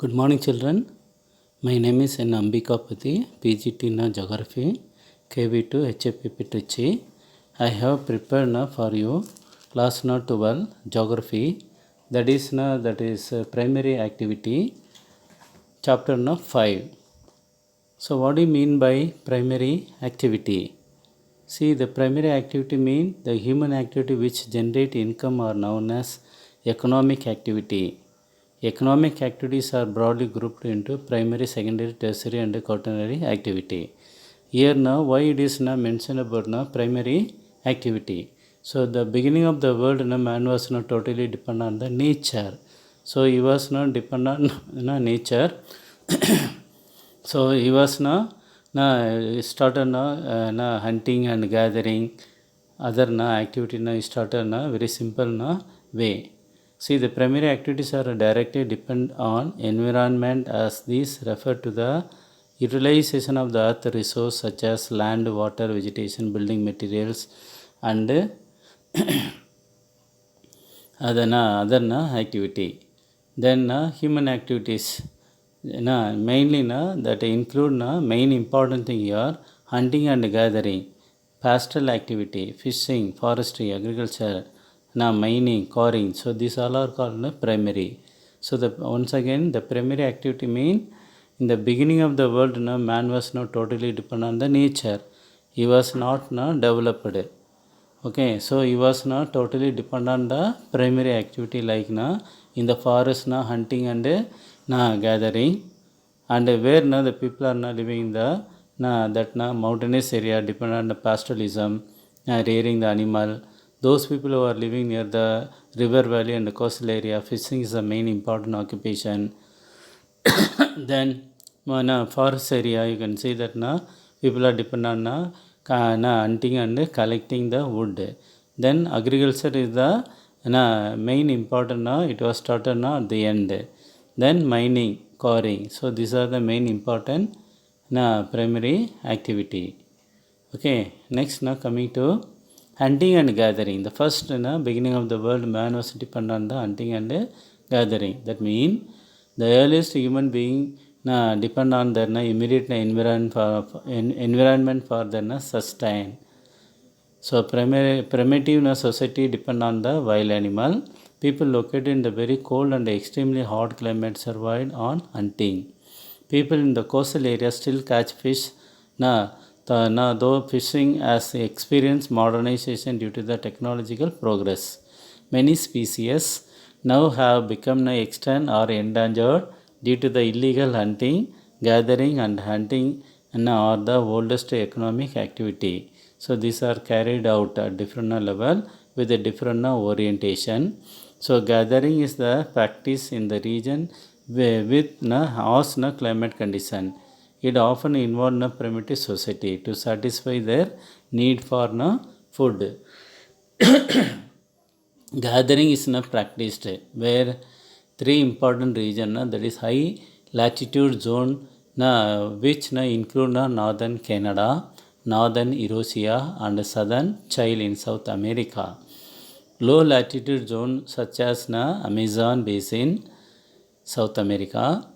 Good morning, children. My name is Ambikapathy, PGT in Geography, KV2 HAPP Trichy. I have prepared for you class 12 Geography. That is primary activity, chapter 5. So, what do you mean by primary activity? See, the primary activity means the human activity which generate income are known as economic activity. Economic activities are broadly grouped into primary, secondary, tertiary and quaternary activity. Here now, why it is now mentioned about now primary activity. So the beginning of the world, man was not totally dependent on the nature. So he was not dependent on nature. So he was started hunting and gathering. Other activity started very simple way. See, the primary activities are directly depend on environment, as these refer to the utilization of the earth resource such as land, water, vegetation, building materials and other activity. Then human activities mainly that include main important thing here: hunting and gathering, pastoral activity, fishing, forestry, agriculture, mining, quarrying. So these all are called primary. So once again, the primary activity mean in the beginning of the world, man was not totally dependent on the nature. He was not developed. Okay, so he was not totally dependent on the primary activity like in the forest hunting and gathering, and where the people are living in the mountainous area depend on the pastoralism, rearing the animal. Those people who are living near the river valley and the coastal area, fishing is the main important occupation. Then forest area, you can see that people are dependent on hunting and collecting the wood. Then agriculture is the main important it was started at the end. Then mining, quarrying. So these are the main important primary activity. Okay, next coming to hunting and gathering. The first beginning of the world, man was dependent on the hunting and gathering. That means the earliest human being depend on their immediate environment for their sustain. So primitive society depend on the wild animal. People located in the very cold and extremely hot climate survived on hunting. People in the coastal area still catch fish though fishing has experienced modernization due to the technological progress. Many species now have become extinct or endangered due to the illegal hunting, gathering and hunting are the oldest economic activity. So these are carried out at different level with a different orientation. So gathering is the practice in the region with harsh climate condition. It often involved primitive society to satisfy their need for food. Gathering is practiced where three important regions, that is high latitude zone which include northern Canada, northern Eurasia and southern Chile in South America. Low latitude zone such as Amazon basin, South America,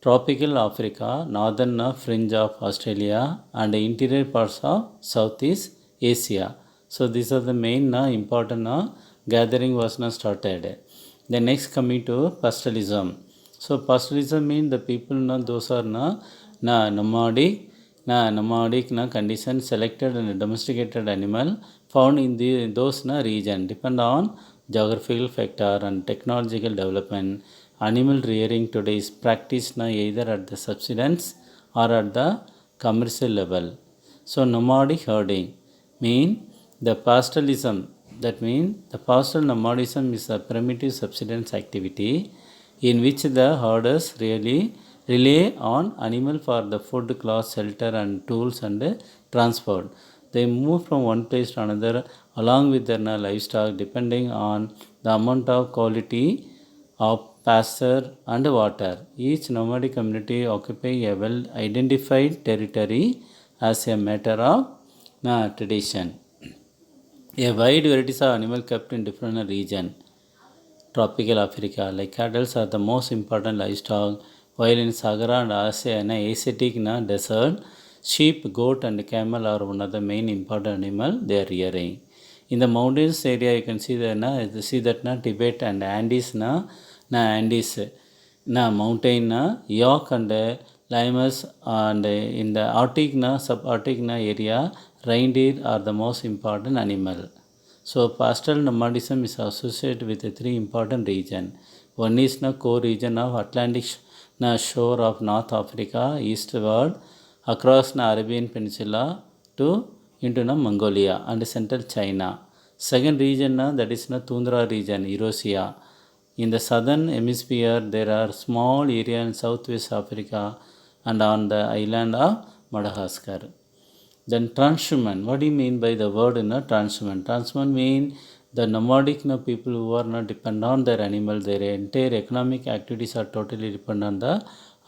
tropical Africa, northern fringe of Australia and interior parts of Southeast Asia. So these are the main important gathering was started. Then next coming to pastoralism. So pastoralism means the people those are nomadic condition, selected and domesticated animal found in those region depend on geographical factor and technological development. Animal rearing today is practiced either at the subsistence or at the commercial level. So nomadic herding mean the pastoralism. That means the pastoral nomadism is a primitive subsistence activity in which the herders really rely on animal for the food, cloth, shelter and tools and transport. They move from one place to another along with their livestock depending on the amount of quality of pasture and water. Each nomadic community occupy a well-identified territory as a matter of tradition. A wide varieties of animal kept in different region. tropical Africa. Like cattle are the most important livestock, while in Sahara and Asiatic desert, sheep, goat and camel are one of the main important animal they are rearing. In the mountains area, you can see that Tibet and Andes Andes mountain York and lemurs, and in the Arctic subarctic area, reindeer are the most important animal. So pastoral nomadism is associated with the three important regions. One is the core region of Atlantic shore of North Africa eastward across the Arabian Peninsula to into Mongolia and central China. Second region that is the Tundra region, Eurasia. In the southern hemisphere, there are small area in southwest Africa and on the island of Madagascar. Then transhumant. What do you mean by the word transhumant? Transhumant mean the nomadic people who are not dependent on their animal. Their entire economic activities are totally dependent on the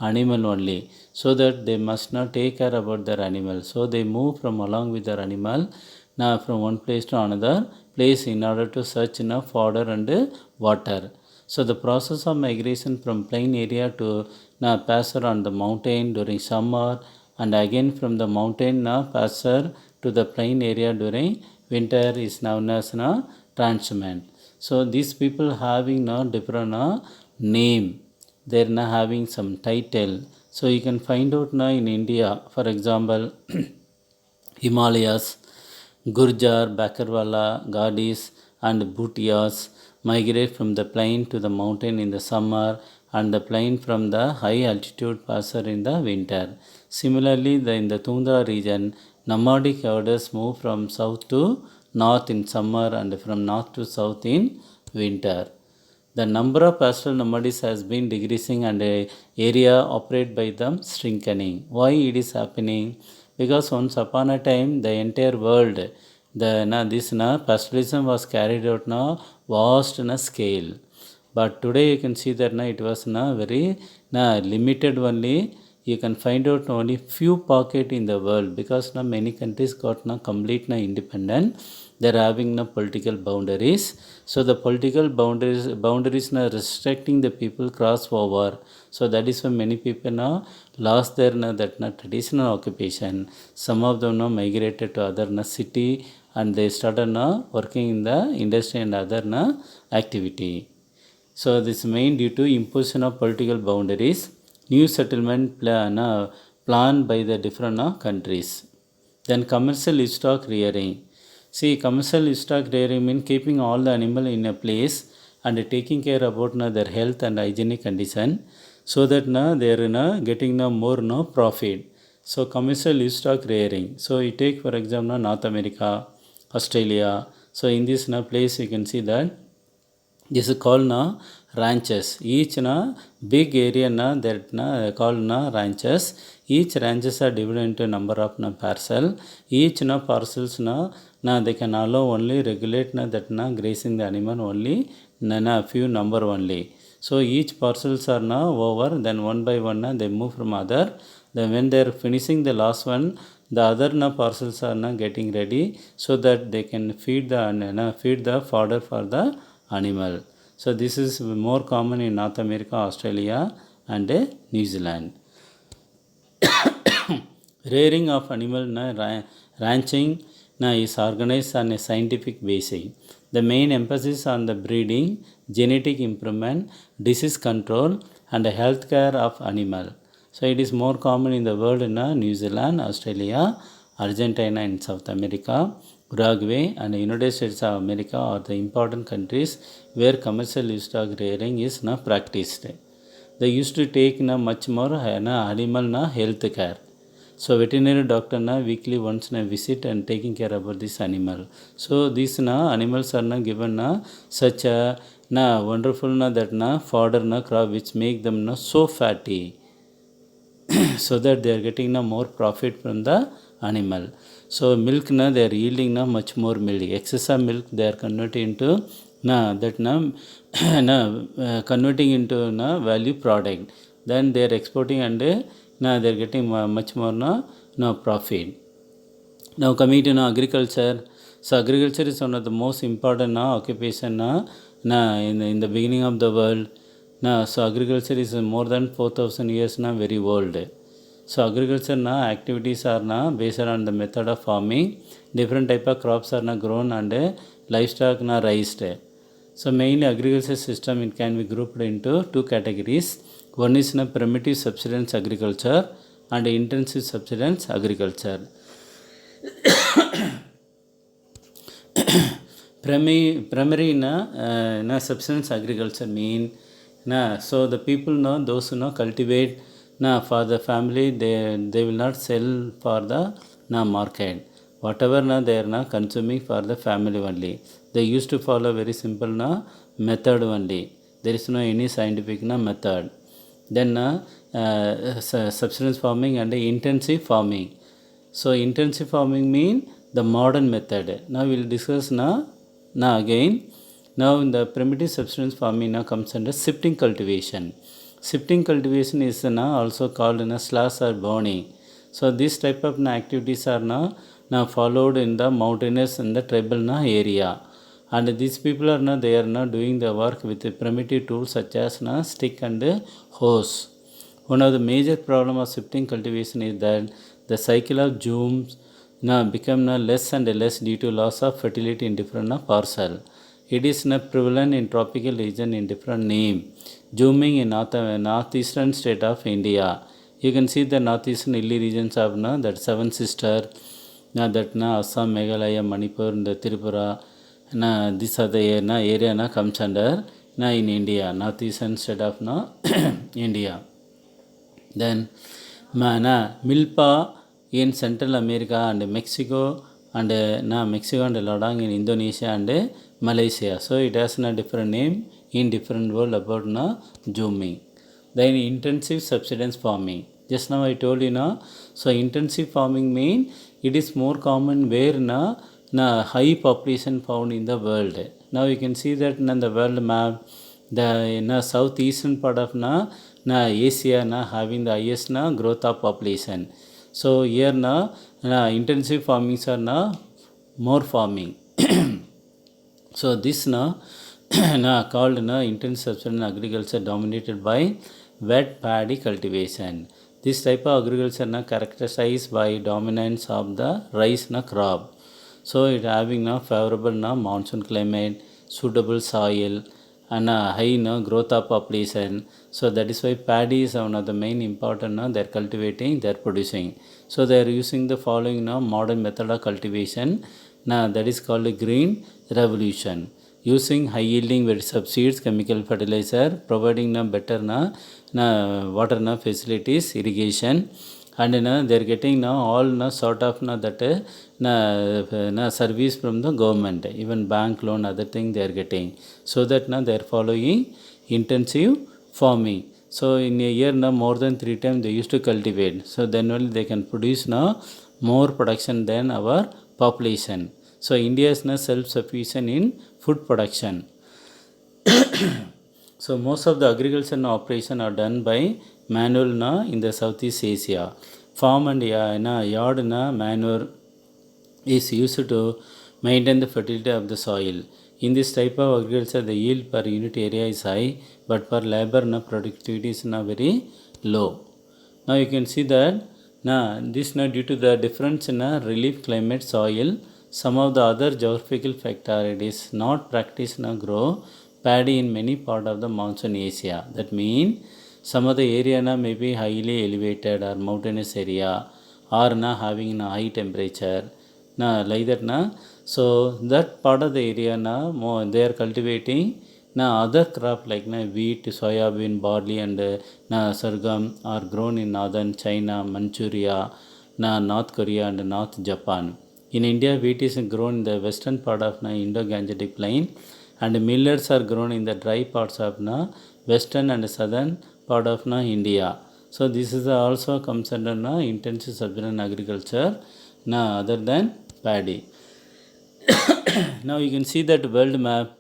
animal only. So that they must not take care about their animal. So they move from along with their animal now from one place to another place in order to search fodder and water. So the process of migration from plain area to pasture on the mountain during summer, and again from the mountain pasture to the plain area during winter is known as transhumant. So these people having different name, they're now having some title. So you can find out now in India, for example, Himalayas, Gurjar, Bakarwala, Gadis, and Bhutias migrate from the plain to the mountain in the summer and the plain from the high altitude pasture in the winter. Similarly, in the Tundra region, nomadic herders move from south to north in summer and from north to south in winter. The number of pastoral nomadies has been decreasing and a area operated by them shrinking. Why it is happening? Because once upon a time, the entire world, this pastoralism was carried out vast scale. But today you can see that it was very limited only. You can find out only few pocket in the world, because many countries got complete independent. They are having political boundaries. So the political boundaries restricting the people cross over. So that is why many people lost their that traditional occupation. Some of them migrated to other city, and they started working in the industry and other activity. So this main due to imposition of political boundaries, new settlement planned by the different countries. Then commercial livestock rearing. See, commercial livestock rearing means keeping all the animal in a place and taking care about their health and hygienic condition, so that they are getting more profit. So commercial livestock rearing. So you take for example North America, Australia. So in this place you can see that this is called ranches. Each big area that called ranches. Each ranches are divided into number of parcel. Each parcels they can allow only regulate that grazing the animal only few number only. So each parcels are over. Then one by one they move from other. Then when they are finishing the last one, the other parcels are getting ready, so that they can feed the fodder for the animal. So this is more common in North America, Australia and New Zealand. Rearing of animal ranching is organized on a scientific basis. The main emphasis on the breeding, genetic improvement, disease control and health care of animal. So it is more common in the world in New Zealand, Australia, Argentina in South America, Uruguay and the United States of America are the important countries where commercial livestock rearing is practiced. They used to take much more animal health care. So veterinary doctor weekly once visit and taking care about this animal. So these animals are given such a wonderful that fodder crop which make them so fatty. So that they are getting more profit from the animal. So milk they are yielding much more milk. Excess of milk they are converting into converting into value product. Then they are exporting and they are getting much more profit. Now coming to agriculture. So agriculture is one of the most important occupation in the beginning of the world. So agriculture is more than 4,000 years very old. So agriculture activities are based on the method of farming. Different type of crops are grown and livestock raised. So mainly agriculture system it can be grouped into two categories. One is primitive subsistence agriculture and intensive subsistence agriculture. Primary subsistence agriculture mean so the people those who cultivate for the family they will not sell for the market. Whatever they are consuming for the family only. They used to follow very simple method only. There is no any scientific method. Then subsistence farming and intensive farming. So intensive farming mean the modern method. Now we will discuss now again. Now in the primitive subsistence farming now comes under shifting cultivation. Shifting cultivation is also called slash or boning. So this type of activities are now followed in the mountainous and the tribal area. And these people are they are doing the work with primitive tools such as stick and hose. One of the major problem of shifting cultivation is that the cycle of zooms become less and less due to loss of fertility in different parcel. It is prevalent in tropical region in different name. Zooming in northeastern state of India. You can see the northeastern hilly regions of that seven sister, that Assam, Meghalaya, Manipur, and the Tripura. These are the area comes under in India, northeastern state of India. Then Milpa in Central America and Mexico and Mexico and Ladang in Indonesia and Malaysia. So it has a different name in different world about zooming. Then intensive subsistence farming. Just now I told you so intensive farming mean it is more common where high population found in the world. Now you can see that in the world map the southeastern part of Asia having the highest growth of population. So here intensive farming are more farming. So this called intensive subsistence agriculture dominated by wet paddy cultivation. This type of agriculture characterized by dominance of the rice crop. So it having favorable monsoon climate, suitable soil, and high growth of population. So that is why paddy is one of the main important they are cultivating, they are producing. So they are using the following modern method of cultivation that is called green revolution. Using high yielding subseeds, chemical fertilizer, providing better water facilities, irrigation, and they are getting all sort of that service from the government, even bank loan, other thing they are getting. So that they are following intensive farming. So in a year more than 3 times they used to cultivate. So then only they can produce more production than our population. So India is self-sufficient in food production. So most of the agriculture operation are done by manual in the Southeast Asia. Farm and yard manure is used to maintain the fertility of the soil. In this type of agriculture, the yield per unit area is high, but per labor productivity is very low. Now you can see that this due to the difference in relief climate soil, some of the other geographical factor it is not practiced grow paddy in many part of the monsoon Asia. That means some of the area may be highly elevated or mountainous area or having a high temperature. Like that so that part of the area they are cultivating other crop like wheat, soybean, barley and sorghum are grown in northern China, Manchuria, North Korea and North Japan. In India, wheat is grown in the western part of Indo-Gangetic plain and millets are grown in the dry parts of western and southern part of India. So this is also comes under intensive subsistence agriculture other than paddy. Now you can see that world map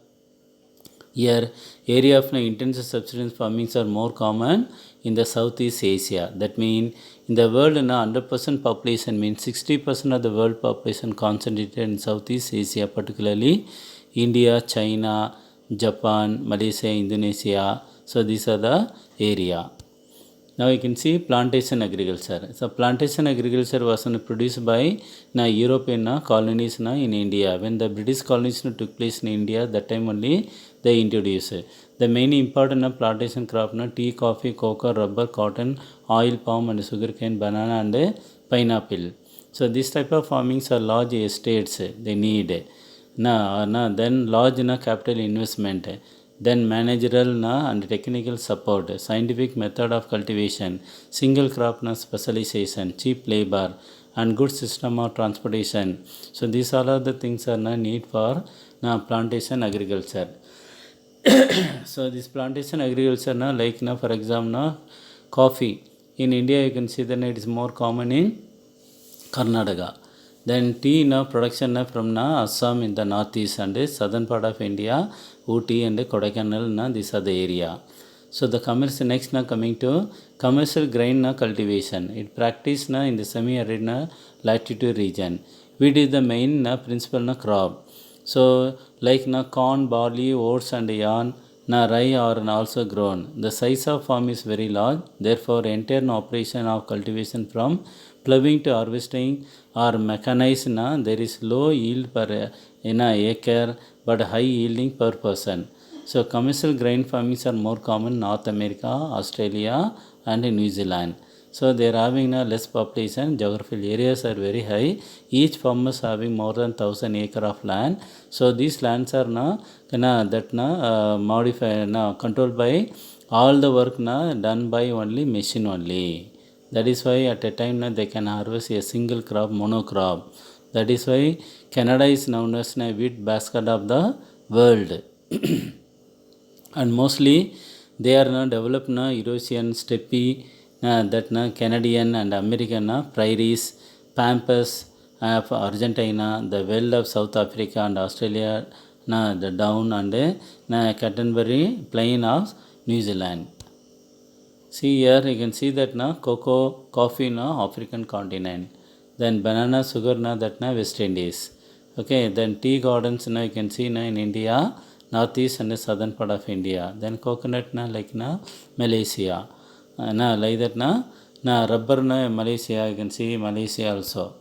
here. Area of intensive subsistence farming are more common in the Southeast Asia. That means in the world 100% population means 60% of the world population concentrated in Southeast Asia, particularly India, China, Japan, Malaysia, Indonesia. So these are the area. Now you can see plantation agriculture. So plantation agriculture was produced by European colonies in India. When the British colonies took place in India, that time only they introduced. The main important plantation crop tea, coffee, cocoa, rubber, cotton, oil, palm and sugarcane, banana and pineapple. So this type of farmings are large estates they need. Then large capital investment, then managerial and technical support, scientific method of cultivation, single crop specialization, cheap labor, and good system of transportation. So these all are the things are need for plantation agriculture. So this plantation agriculture like for example coffee in India, you can see that it is more common in Karnataka. Then tea production from Assam in the northeast and southern part of India, Ooty and Kodaikanal, these are the area. So the commerce next coming to commercial grain cultivation. It practiced in the semi-arid latitude region. Wheat is the main principal crop. So like corn, barley, oats and yarn, rye are also grown. The size of farm is very large. Therefore, entire operation of cultivation from ploughing to harvesting are mechanized. There is low yield per acre but high yielding per person. So commercial grain farmings are more common in North America, Australia and New Zealand. So they are having less population, geographical areas are very high. Each farmer is having more than 1000 acre of land. So these lands are modified, controlled by all the work done by only machine only. That is why at a time they can harvest a single crop, monocrop. That is why Canada is known as a wheat basket of the world. And mostly they are developed Eurasian steppe, that Canadian and American prairies, pampas of Argentina, the well of South Africa and Australia, the down and Canterbury plain of New Zealand. See here you can see that cocoa, coffee African continent, then banana, sugar that West Indies. Okay, then tea gardens you can see in India, northeast and southern part of India. Then coconut like Malaysia. Like that rubber Malaysia, you can see Malaysia also.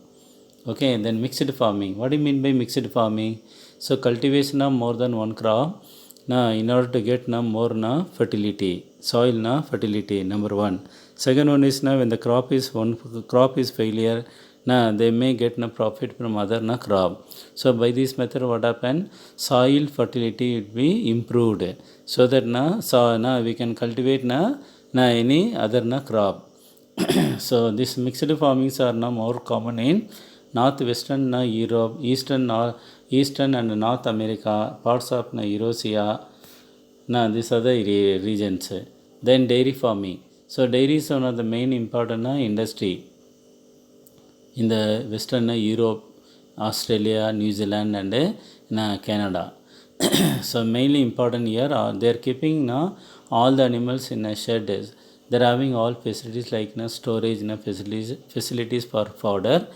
Okay, then mixed farming. What do you mean by mixed farming? So cultivation of more than one crop in order to get more fertility, soil fertility, number one. Second one is when the crop is failure, they may get profit from other crop. So by this method what happen? Soil fertility will be improved so that we can cultivate any other crop. So these mixed farmings are now more common in northwestern Europe, eastern and North America, parts of Eurasia. These are the regions. Then dairy farming. So dairy is one of the main important industry in the western Europe, Australia, New Zealand and Canada. So mainly important here they are keeping all the animals in a shed. They are having all facilities like storage facilities for fodder,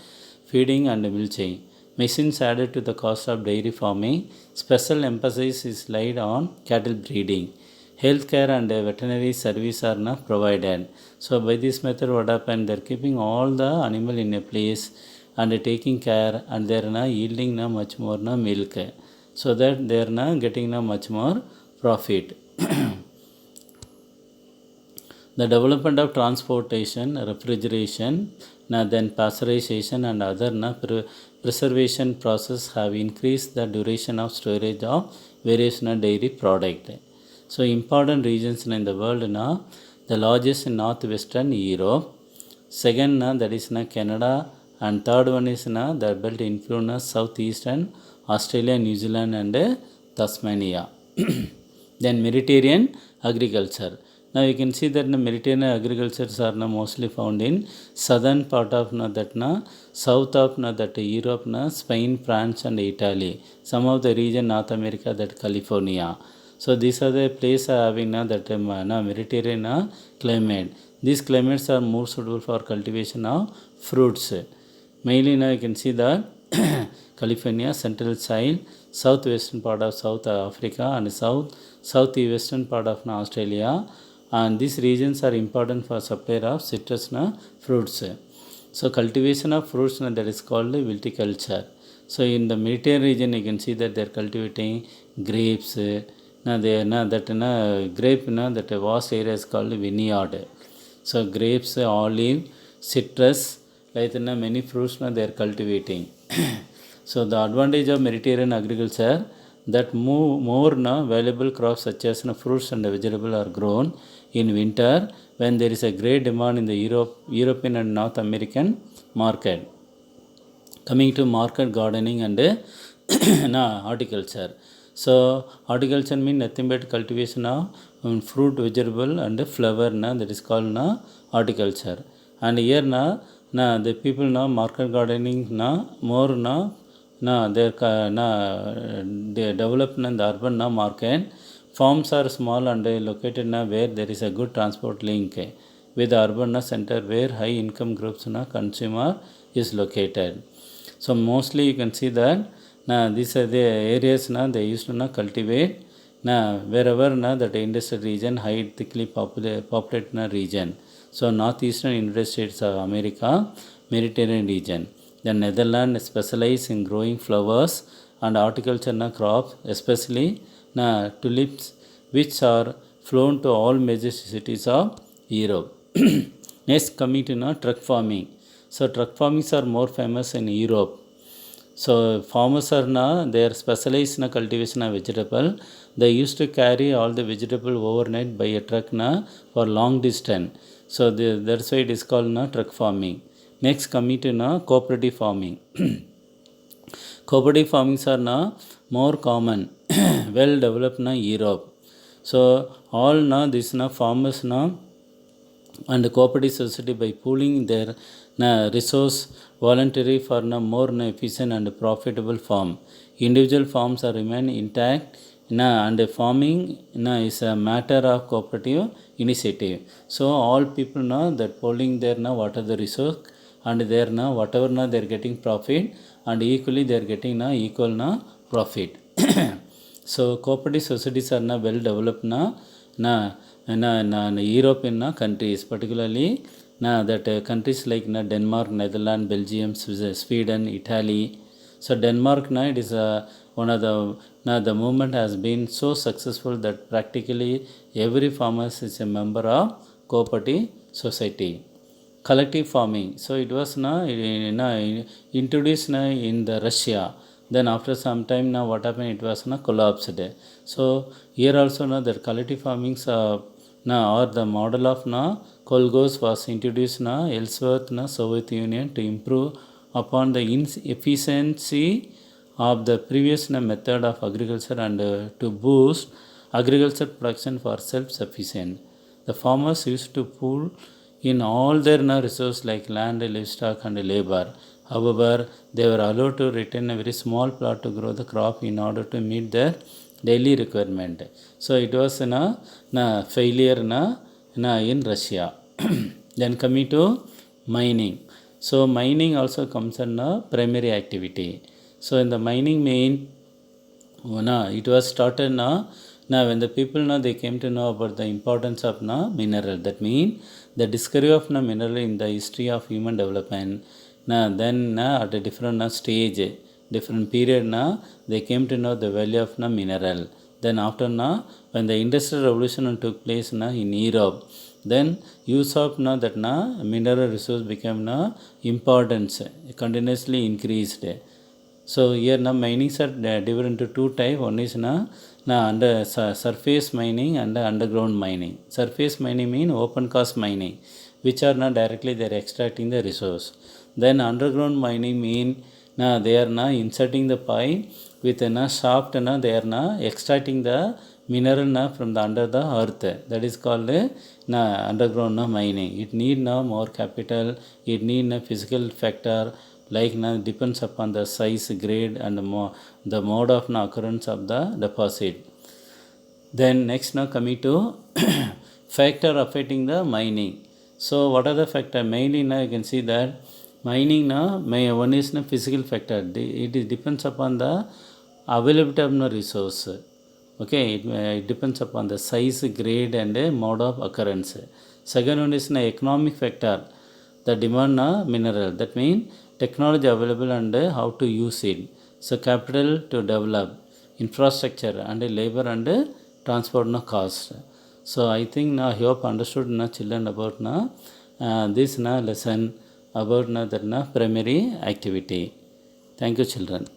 feeding and mulching. Machines added to the cost of dairy farming. Special emphasis is laid on cattle breeding. Healthcare and veterinary service are provided. So by this method what happened? They are keeping all the animal in a place and taking care, and they are yielding much more milk, so that they are getting much more profit. The development of transportation, refrigeration, then pasteurization and other preservation process have increased the duration of storage of various dairy product. So important regions in the world the largest in northwestern Europe, second that is Canada, and third one is the belt influence southeastern Australia, New Zealand and Tasmania. Then Mediterranean agriculture. Now you can see that the Mediterranean agricultures are mostly found in southern part of south of that Europe, Spain, France and Italy. Some of the region North America, that California. So these are the places having that Mediterranean climate. These climates are more suitable for cultivation of fruits. Mainly now you can see that California, central soil, southwestern part of South Africa and southwestern part of Australia, and these regions are important for supply of citrus fruits. So cultivation of fruits that is called viticulture. So in the Mediterranean region you can see that they are cultivating grapes. Now they are that grape that vast area is called vineyard. So grapes, olive, citrus, like many fruits they are cultivating. So the advantage of Mediterranean agriculture that more valuable crops such as fruits and vegetables are grown in winter when there is a great demand in the European and North American market. Coming to market gardening and horticulture. So horticulture means nothing but cultivation of fruit, vegetable and flower that is called horticulture. And here the people market gardening more they develop in the urban market. Farms are small and located where there is a good transport link with the urban center where high income groups consumer is located. So mostly you can see that these are the areas they used to cultivate wherever that industrial region, high thickly populated region. So northeastern United States of America, Mediterranean region. The Netherlands specialize in growing flowers and horticulture crops, especially tulips, which are flown to all major cities of Europe. Next, coming to truck farming. So truck farmings are more famous in Europe. So farmers are they are specialized in cultivation of vegetable. They used to carry all the vegetable overnight by a truck for long distance. So that's why it is called truck farming. Next, coming to cooperative farming. Cooperative farmings are more common, well developed in Europe. So all these farmers and cooperative society by pooling their resource voluntary for more efficient and profitable farm. Individual farms are remain intact and farming is a matter of cooperative initiative. So all people know that pooling their what are the resource and their whatever they are getting profit and equally they are getting equal profit. So cooperative societies are well developed European countries, particularly that countries like Denmark, Netherlands, Belgium, Sweden, Italy. So Denmark it is one of the movement has been so successful that practically every farmer is a member of cooperative society. Collective farming. So it was introduced in the Russia. Then after some time what happened, it was collapsed. So here also that collective farmings or the model of Kolgos was introduced elsewhere Soviet Union to improve upon the efficiency of the previous method of agriculture and to boost agriculture production for self-sufficient. The farmers used to pool in all their resources like land, livestock and labor. However, they were allowed to retain a very small plot to grow the crop in order to meet their daily requirement. So it was failure in Russia. Then coming to mining. So mining also comes under primary activity. So in the mining main, it was started now when the people they came to know about the importance of mineral. That means the discovery of mineral in the history of human development. Then at a different stage, different period they came to know the value of mineral. Then after when the industrial revolution took place in Europe, then use of that mineral resource became importance continuously increased. So here minings are divided into two types. One is under surface mining and underground mining. Surface mining means open cast mining, which are directly they are extracting the resource. Then underground mining mean they are inserting the pipe with a shaft they are extracting the mineral from the under the earth. That is called underground mining. It need more capital. It need a physical factor like depends upon the size, grade and the mode of occurrence of the deposit. Then next coming to factor affecting the mining. So what are the factor? Mainly you can see that Mining na one is na physical factor. It depends upon the availability of the resource. Okay, it depends upon the size, grade, and mode of occurrence. Second one is na economic factor. The demand na mineral. That means technology available and how to use it. So capital to develop, infrastructure and labor and transport na cost. So I think na I hope understood na children about na this na lesson about na that na primary activity. Thank you children.